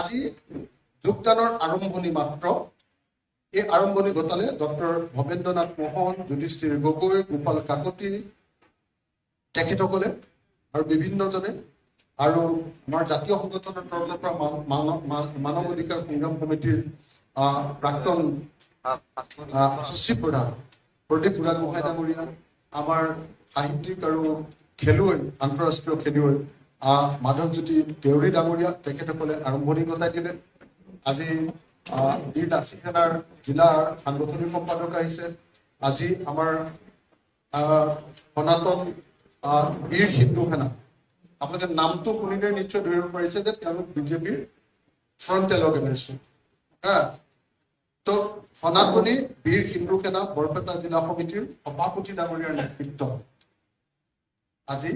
আজি যোগদানৰ আৰম্ভণি মাত্ৰ এই আৰম্ভণি ঘটালে ডক্টৰ ভৱেন্দ্ৰনাথ মোহন, যুধিষ্ঠিৰ গগৈ, গোপাল কাকতি তেখেতসকলে আৰু বিভিন্নজনে আৰু আমাৰ জাতীয় সংগঠনৰ তৰফৰ পৰা মানৱ অধিকাৰ সংগ্ৰাম কমিটিৰ প্ৰাক্তন সচিব প্ৰধান প্ৰদীপ বুঢ়াগোহাঁই ডাঙৰীয়া, আমাৰ সাহিত্যিক আৰু খেলুৱৈ, আন্তঃৰাষ্ট্ৰীয় খেলুৱৈ মাধৱজ্যোতি দেউৰী ডাঙৰীয়া, তেখেতসকলে আৰম্ভণি ঘটাই দিলে। আজি বীৰ লাচি সেনাৰ জিলাৰ সাংগঠনিক সম্পাদক আহিছে। আজি আমাৰ সনাতন বীৰ হিন্দু সেনা, আপোনালোকে নামটো শুনিলে নিশ্চয় ধৰিব পাৰিছে যে তেওঁলোক বিজেপিৰ ফ্ৰণ্টেল অৰ্গেনাইজেশ্যন। তো সনাতনী বীৰ হিন্দু সেনা বৰপেটা জিলা সমিতিৰ সভাপতি ডাঙৰীয়াৰ নেতৃত্বত আজি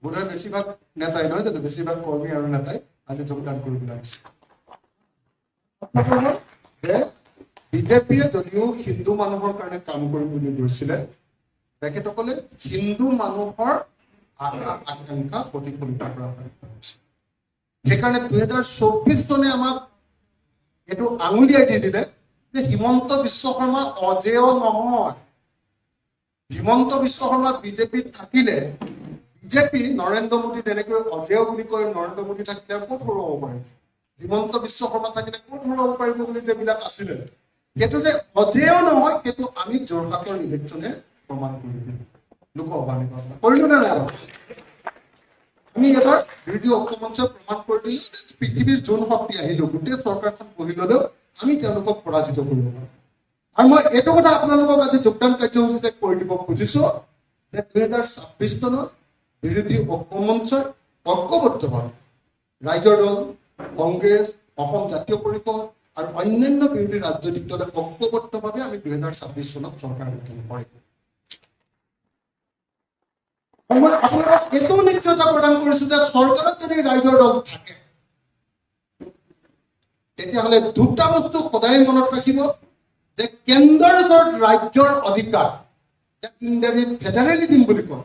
বোধহয় বেছিভাগ নেতাই নহয় জানো, বেছিভাগ কৰ্মী আৰু নেতাই আজি যোগদান কৰিবলৈ আহিছে। যে বিজেপিয়ে যদিও হিন্দু মানুহৰ কাৰণে কাম কৰিম বুলি গৈছিলে, তেখেতসকলে হিন্দু মানুহৰ আকাংক্ষা প্ৰতিফলিত কৰা হৈছে। সেইকাৰণে 2024 চনে আমাক এইটো আঙুলিয়াই দি দিলে যে হিমন্ত বিশ্ব শৰ্মা অজেয় নহয়। হিমন্ত বিশ্ব শৰ্মা বিজেপিত থাকিলে বিজেপি নৰেন্দ্ৰ মোদী যেনেকৈ অজেয় বুলি কয়, নৰেন্দ্ৰ মোদী থাকিলে ক'ত হৰুৱাব পাৰিব, হিমন্ত বিশ্ব শৰ্মা থাকিলে ক'ত হৰুৱাব পাৰিব বুলি যিবিলাক আছিলে, সেইটো যে অজেয় নহয় সেইটো আমি যোৰহাটৰ ইলেকশ্যনে প্ৰমাণ কৰি দিলো। লোকসভা নিৰ্বাচন কৰিলো নে নাই? আমি এবাৰ বিৰোধী ঐক্যমঞ্চই প্ৰমাণ কৰি দিলো পৃথিৱীৰ যোন শক্তি আহিলেও গোটেই চৰকাৰখন বহি ললেও আমি তেওঁলোকক পৰাজিত কৰিব পাৰোঁ। আৰু মই এইটো কথা আপোনালোকক আজি যোগদান কাৰ্যসূচীতে কৈ দিব খুজিছো যে 2026 চনত বিৰোধী ঐক্যমঞ্চই ঐক্যবদ্ধভাৱে ৰাইজৰ দল, কংগ্ৰেছ, অসম জাতীয় পৰিষদ আৰু অন্যান্য বিৰোধী ৰাজনৈতিক দলে ঐক্যবদ্ধভাৱে আমি 2026 চনত চৰকাৰ গঠন কৰিম। মই আপোনালোকক এইটো নিশ্চয়তা প্ৰদান কৰিছো যে চৰকাৰত যদি ৰাইজৰ দল থাকে তেতিয়াহ'লে দুটা বস্তু সদায় মনত ৰাখিব যে কেন্দ্ৰৰ ওচৰত ৰাজ্যৰ অধিকাৰ, যাক ইংৰাজীত ফেডাৰেলিজিম বুলি কয়,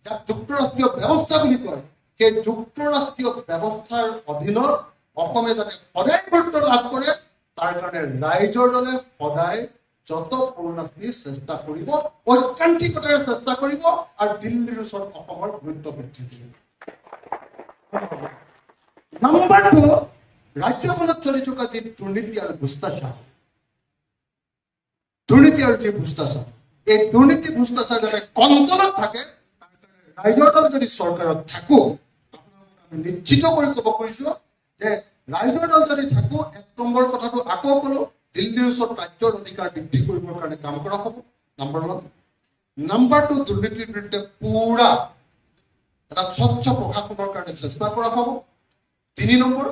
যাক যুক্তৰাষ্ট্ৰীয় ব্যৱস্থা বুলি কয়, সেই যুক্তৰাষ্ট্ৰীয় ব্যৱস্থাৰ অধীনত অসমে যাতে সদায় গুৰুত্ব লাভ কৰে তাৰ কাৰণে ৰাইজৰ দলে সদায় যত পূৰ্ণাস্তি চেষ্টা কৰিব, ঐকান্তিকতাৰে চেষ্টা কৰিব আৰু দিল্লীৰ ওচৰত অসমৰ গুৰুত্ব বৃদ্ধি কৰিব। নম্বৰ 2, ৰাজ্যখনত চলি থকা যি দুৰ্নীতি আৰু ভ্ৰষ্টাচাৰ, এই দুৰ্নীতি ভ্ৰষ্টাচাৰ যাতে কণ্ট্ৰলত থাকে তাৰ কাৰণে ৰাইজৰ দল যদি চৰকাৰত থাকো, আমি নিশ্চিত কৰি ক'ব খুজিছো যে ৰাইজৰ দল যদি থাকো, 1 নম্বৰ কথাটো আকৌ কলো, দিল্লীৰ ওচৰত ৰাজ্যৰ অধিকাৰ বৃদ্ধি কৰিবৰ কাৰণে কাম কৰা হ'ব, নম্বৰ 1। নম্বৰ 2, দুৰ্নীতিৰ বিৰুদ্ধে পুৰা এটা স্বচ্ছ প্ৰশাসনৰ কাৰণে চেষ্টা কৰা হ'ব। 3 নম্বৰ